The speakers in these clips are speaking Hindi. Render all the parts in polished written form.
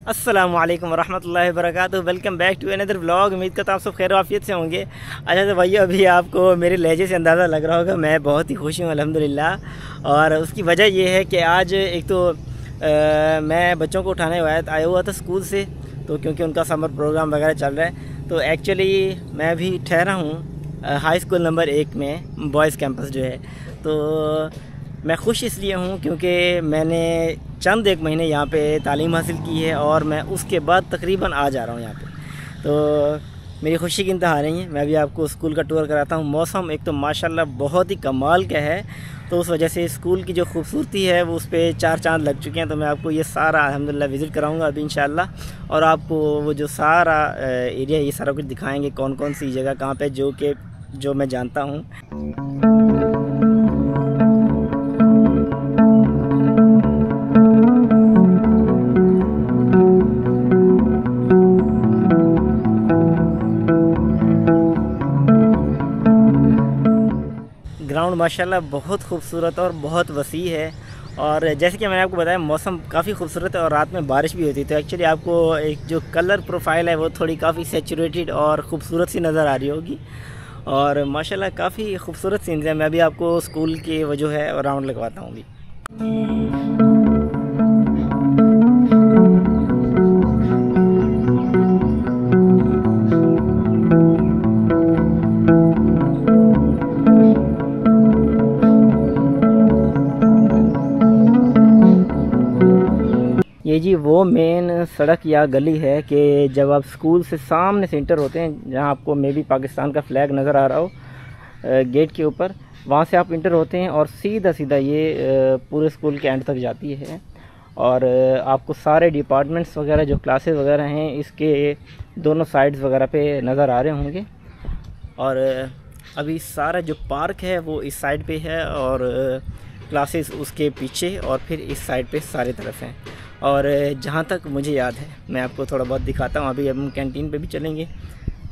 अस्सलामुअलैकुम वरहमतुल्लाहि वबरकातुहू। Welcome back to another vlog. उम्मीद करता हूँ आप सब खैर आफियत से होंगे। अच्छा तो भैया अभी आपको मेरे लहजे से अंदाज़ा लग रहा होगा मैं बहुत ही खुश हूँ अल्हम्दुलिल्लाह। और उसकी वजह ये है कि आज एक तो मैं बच्चों को उठाने आया हुआ था स्कूल से, तो क्योंकि उनका समर प्रोग्राम वगैरह चल रहा है तो एक्चुअली मैं भी ठहरा हूँ हाई स्कूल नंबर 1 में, बॉयज़ कैंपस जो है। तो मैं खुश इसलिए हूँ क्योंकि मैंने चंद एक महीने यहाँ पे तालीम हासिल की है और मैं उसके बाद तकरीबन आ जा रहा हूँ यहाँ पे। तो मेरी खुशी की इंतहा नहीं है। मैं भी आपको स्कूल का टूर कराता हूँ। मौसम एक तो माशाल्लाह बहुत ही कमाल का है, तो उस वजह से स्कूल की जो खूबसूरती है वो उस पर 4 चांद लग चुके हैं। तो मैं आपको ये सारा अल्हम्दुलिल्लाह विज़िट कराऊँगा अभी इंशाअल्लाह, और आपको वो जो सारा एरिया ये सारा कुछ दिखाएँगे, कौन कौन सी जगह कहाँ पर जो मैं जानता हूँ। ग्राउंड माशाल्लाह बहुत खूबसूरत और बहुत वसी है। और जैसे कि मैंने आपको बताया मौसम काफ़ी खूबसूरत है और रात में बारिश भी होती है, तो एक्चुअली आपको एक जो कलर प्रोफाइल है वो थोड़ी काफ़ी सेचुरेटेड और ख़ूबसूरत सी नज़र आ रही होगी। और माशाल्लाह काफ़ी खूबसूरत सीन्स है। मैं अभी आपको स्कूल के वो जो है राउंड लगवाता हूँ अभी। ये जी वो मेन सड़क या गली है कि जब आप स्कूल से सामने से इंटर होते हैं, जहाँ आपको मे बी पाकिस्तान का फ्लैग नज़र आ रहा हो गेट के ऊपर, वहाँ से आप इंटर होते हैं और सीधा सीधा ये पूरे स्कूल के एंड तक जाती है। और आपको सारे डिपार्टमेंट्स वगैरह जो क्लासेस वगैरह हैं इसके दोनों साइड्स वगैरह पे नज़र आ रहे होंगे। और अभी सारा जो पार्क है वो इस साइड पे है और क्लासेस उसके पीछे और फिर इस साइड पे सारे तरफ हैं। और जहाँ तक मुझे याद है मैं आपको थोड़ा बहुत दिखाता हूँ। अभी हम कैंटीन पे भी चलेंगे।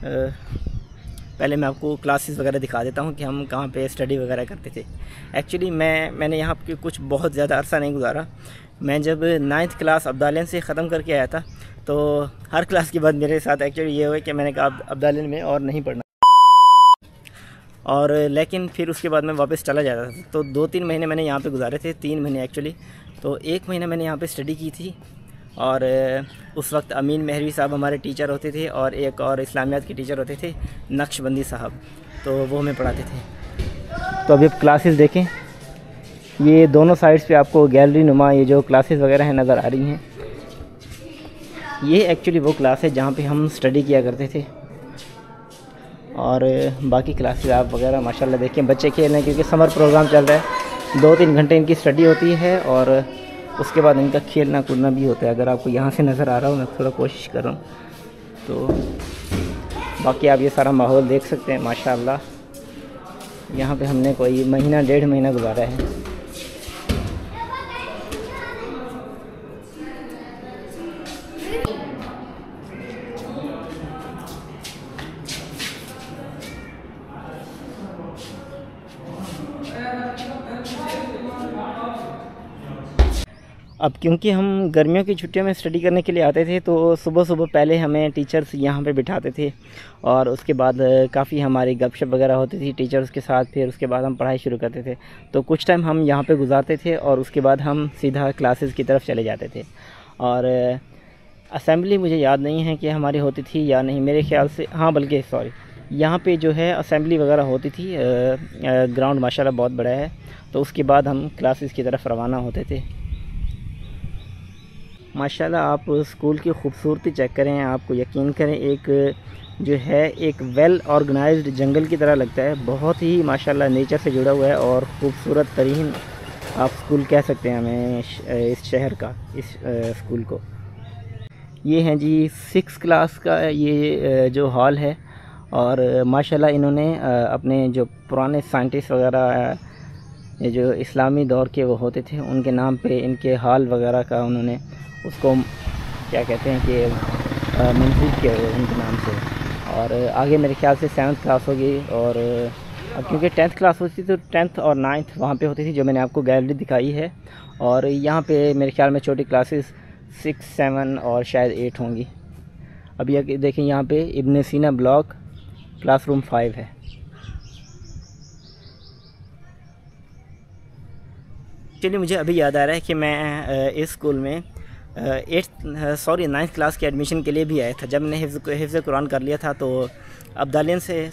पहले मैं आपको क्लासेस वगैरह दिखा देता हूँ कि हम कहाँ पे स्टडी वगैरह करते थे। एक्चुअली मैंने यहाँ पे कुछ बहुत ज़्यादा अरसा नहीं गुजारा। मैं जब 9th क्लास अब्दालियन से ख़त्म करके आया था, तो हर क्लास के बाद मेरे साथ एक्चुअली ये हुआ कि मैंने कहा अब्दालियन में और नहीं पढ़ना, और लेकिन फिर उसके बाद मैं वापस चला जाता था। तो 2-3 महीने मैंने यहाँ पे गुजारे थे, 3 महीने एक्चुअली। तो 1 महीना मैंने यहाँ पे स्टडी की थी। और उस वक्त अमीन महरवी साहब हमारे टीचर होते थे और एक और इस्लामियात के टीचर होते थे नक्शबंदी साहब, तो वो हमें पढ़ाते थे। तो अभी आप क्लासेस देखें, ये दोनों साइड्स पे आपको गैलरी नुमा ये जो क्लासेस वगैरह हैं नज़र आ रही हैं। ये एक्चुअली वो क्लास है जहाँ पर हम स्टडी किया करते थे। और बाकी क्लासेस आप वगैरह माशाल्लाह देखें, बच्चे खेल रहे हैं क्योंकि समर प्रोग्राम चल रहा है। 2-3 घंटे इनकी स्टडी होती है और उसके बाद इनका खेलना कूदना भी होता है। अगर आपको यहाँ से नज़र आ रहा हो, मैं थोड़ा कोशिश कर रहा हूँ, तो बाकी आप ये सारा माहौल देख सकते हैं माशाल्लाह। यहाँ पे हमने कोई महीना 1.5 महीना गुजारा है। अब क्योंकि हम गर्मियों की छुट्टियों में स्टडी करने के लिए आते थे, तो सुबह सुबह पहले हमें टीचर्स यहाँ पे बिठाते थे और उसके बाद काफ़ी हमारी गपशप वगैरह होती थी टीचर्स के साथ। फिर उसके बाद हम पढ़ाई शुरू करते थे, तो कुछ टाइम हम यहाँ पे गुजारते थे और उसके बाद हम सीधा क्लासेस की तरफ चले जाते थे। और असेंबली मुझे याद नहीं है कि हमारी होती थी या नहीं, मेरे ख्याल से हाँ, बल्कि सॉरी, यहाँ पे जो है असेंबली वगैरह होती थी। ग्राउंड माशाल्लाह बहुत बड़ा है, तो उसके बाद हम क्लासेस की तरफ रवाना होते थे। माशाल्लाह आप स्कूल की खूबसूरती चेक करें, आपको यकीन करें एक जो है एक वेल ऑर्गेनाइज्ड जंगल की तरह लगता है। बहुत ही माशाल्लाह नेचर से जुड़ा हुआ है और ख़ूबसूरत तरीन आप स्कूल कह सकते हैं हमें इस शहर का, इस स्कूल को। ये हैं जी 6th क्लास का ये जो हॉल है। और माशाल्लाह इन्होंने अपने जो पुराने साइंटिस्ट वगैरह ये जो इस्लामी दौर के वो होते थे उनके नाम पे इनके हॉल वगैरह का उन्होंने उसको क्या कहते हैं कि मंसूब किया हुआ उनके नाम से। और आगे मेरे ख्याल से 7th क्लास होगी। और अब क्योंकि 10th क्लास होती थी तो 10th और 9th वहाँ पे होती थी, जो मैंने आपको गैलरी दिखाई है। और यहाँ पे मेरे ख्याल में छोटी क्लासेस 6, 7 और शायद 8 होंगी। अभी देखें यहाँ पे इब्न सीना ब्लॉक क्लासरूम 5 है। चलिए, मुझे अभी याद आ रहा है कि मैं इस स्कूल में 9th क्लास के एडमिशन के लिए भी आया था। जब मैंने हिफ्ज़ कुरान कर लिया था तो अब्दालियन से,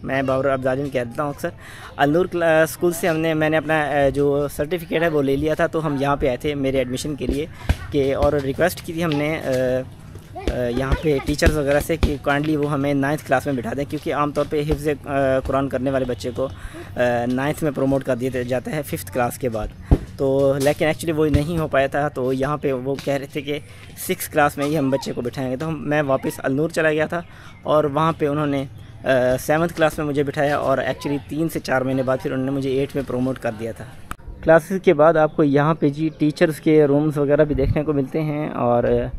मैं बाबर अब्दालियन कहता हूँ अक्सर, अलनूर स्कूल से मैंने अपना जो सर्टिफिकेट है वो ले लिया था। तो हम यहाँ पे आए थे मेरे एडमिशन के लिए कि, और रिक्वेस्ट की थी हमने यहाँ पे टीचर्स वगैरह से कि काइंडली वो हमें 9th क्लास में बिठा दें, क्योंकि आमतौर पे हिफ्ज़ कुरान करने वाले बच्चे को 9th में प्रमोट कर दिया जाता है 5th क्लास के बाद। तो लेकिन एक्चुअली वो नहीं हो पाया था। तो यहाँ पे वो कह रहे थे कि 6th क्लास में ही हम बच्चे को बिठाएंगे। तो मैं वापस अलनूर चला गया था और वहाँ पे उन्होंने 7th क्लास में मुझे बिठाया, और एक्चुअली 3 से 4 महीने बाद फिर उन्होंने मुझे 8 में प्रमोट कर दिया था। क्लासेस के बाद आपको यहाँ पे जी टीचर्स के रूम्स वगैरह भी देखने को मिलते हैं, और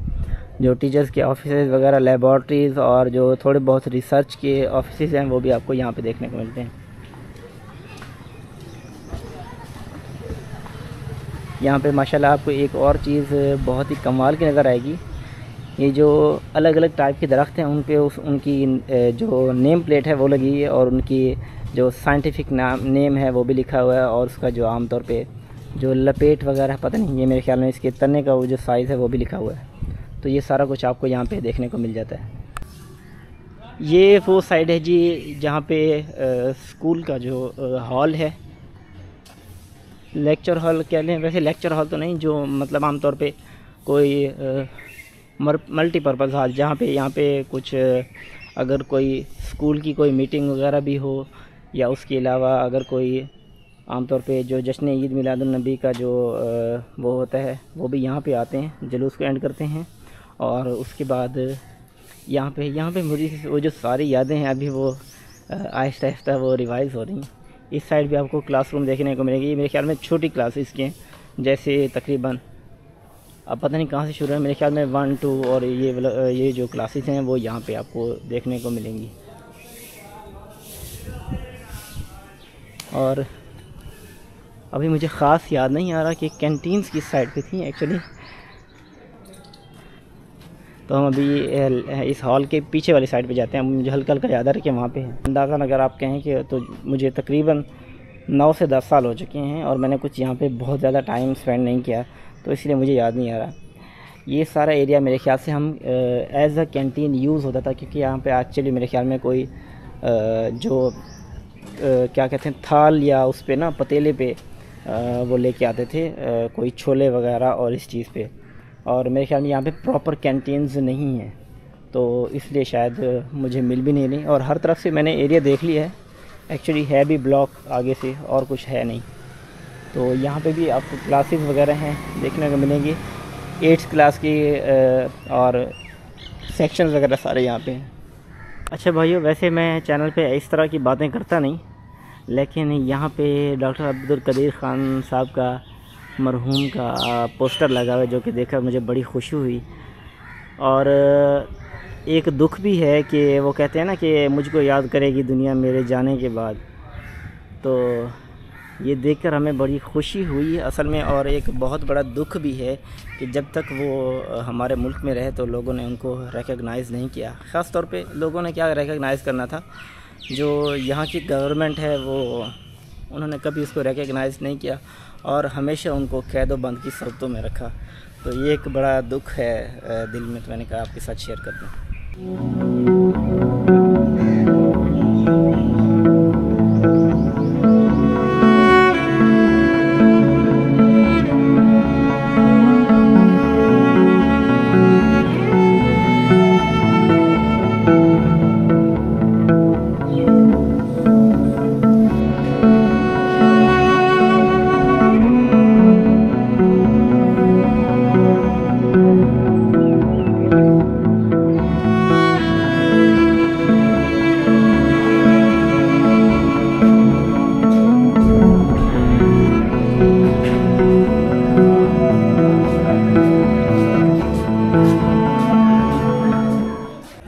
जो टीचर्स के ऑफिसेज वगैरह, लेबॉर्ट्रीज़ और जो थोड़े बहुत रिसर्च के ऑफिसेज हैं वो भी आपको यहाँ पे देखने को मिलते हैं। यहाँ पे माशाल्लाह आपको एक और चीज़ बहुत ही कमाल की नज़र आएगी। ये जो अलग अलग टाइप के दरख्त हैं उन पे उनकी जो नेम प्लेट है वो लगी है, और उनकी जो साइंटिफिक नेम है वो भी लिखा हुआ है, और उसका जो आमतौर पे जो लपेट वगैरह पता नहीं, ये मेरे ख्याल में इसके तने का वो जो साइज़ है वो भी लिखा हुआ है। तो ये सारा कुछ आपको यहाँ पे देखने को मिल जाता है। ये वो साइड है जी जहाँ पे स्कूल का जो हॉल है, लेक्चर हॉल कह लें, वैसे लेक्चर हॉल तो नहीं, जो मतलब आमतौर पे कोई मल्टीपर्पज़ हॉल, जहाँ पे यहाँ पे कुछ अगर कोई स्कूल की कोई मीटिंग वगैरह भी हो, या उसके अलावा अगर कोई आमतौर पे जो जश्न ईद मिलादुन्नबी का जो वो होता है वो भी यहाँ पे आते हैं, जुलूस को एंड करते हैं। और उसके बाद यहाँ पे मुझे वो जो सारी यादें हैं अभी वो आहिस्ता आहिस्ता वो रिवाइज़ हो रही हैं। इस साइड भी आपको क्लासरूम देखने को मिलेगी। मेरे ख्याल में छोटी क्लासेस के हैं, जैसे तकरीबन अब पता नहीं कहाँ से शुरू है, मेरे ख्याल में 1, 2 और ये जो क्लासेस हैं वो यहाँ पे आपको देखने को मिलेंगी। और अभी मुझे ख़ास याद नहीं आ रहा कि कैंटीन्स किस साइड पे थी एक्चुअली। तो हम अभी इस हॉल के पीछे वाली साइड पे जाते हैं। मुझे हल्का हल्का याद आ रहा है कि वहाँ पे है। अंदाज़ा अगर आप कहें कि तो मुझे तकरीबन 9 से 10 साल हो चुके हैं, और मैंने कुछ यहाँ पे बहुत ज़्यादा टाइम स्पेंड नहीं किया, तो इसलिए मुझे याद नहीं आ रहा। ये सारा एरिया मेरे ख्याल से हम एज़ अ कैंटीन यूज़ होता था, क्योंकि यहाँ पे एक्चुअली मेरे ख्याल में कोई जो क्या कहते हैं थाल या उस पे ना पतीले पे वो लेके आते थे कोई छोले वगैरह और इस चीज़ पे, और मेरे ख्याल में यहाँ पे प्रॉपर कैंटीन्स नहीं हैं, तो इसलिए शायद मुझे मिल भी नहीं रही। और हर तरफ से मैंने एरिया देख लिया है, एक्चुअली है भी ब्लॉक आगे से और कुछ है नहीं। तो यहाँ पे भी आपको क्लासेस वगैरह हैं देखने को मिलेंगी, 8th क्लास की और सेक्शंस वगैरह सारे यहाँ पे हैं। अच्छा भाइयों, वैसे मैं चैनल पे इस तरह की बातें करता नहीं, लेकिन यहाँ पे डॉक्टर अब्दुल कदीर ख़ान साहब का मरहूम का पोस्टर लगा हुआ है, जो कि देखकर मुझे बड़ी खुशी हुई। और एक दुख भी है कि वो कहते हैं ना कि मुझको याद करेगी दुनिया मेरे जाने के बाद। तो ये देखकर हमें बड़ी खुशी हुई असल में, और एक बहुत बड़ा दुख भी है कि जब तक वो हमारे मुल्क में रहे तो लोगों ने उनको रिकॉग्नाइज़ नहीं किया। ख़ास तौर पे लोगों ने क्या रिकॉग्नाइज़ करना था, जो यहाँ की गवर्नमेंट है वो उन्होंने कभी उसको रिकॉग्नाइज़ नहीं किया, और हमेशा उनको कैद व बंद की शर्तों में रखा। तो ये एक बड़ा दुख है दिल में, तो मैंने कहा आपके साथ शेयर कर दूँ।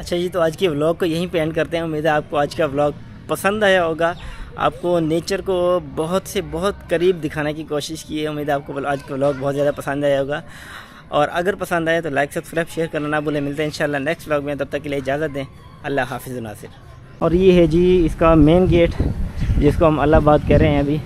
अच्छा जी, तो आज के व्लॉग को यहीं पे एंड करते हैं। उम्मीद है आपको आज का व्लॉग पसंद आया होगा। आपको नेचर को बहुत से बहुत करीब दिखाने की कोशिश की है। उम्मीद है आपको आज का व्लॉग बहुत ज़्यादा पसंद आया होगा। और अगर पसंद आए तो लाइक सब्सक्राइब शेयर करना ना भूलें। मिलते हैं इंशाल्लाह नेक्स्ट व्लॉग में, तब तक के लिए इजाज़त दें। अल्लाह हाफिज़ नासिर। और ये है जी इसका मेन गेट जिसको हम अलाहाबाद कह रहे हैं अभी।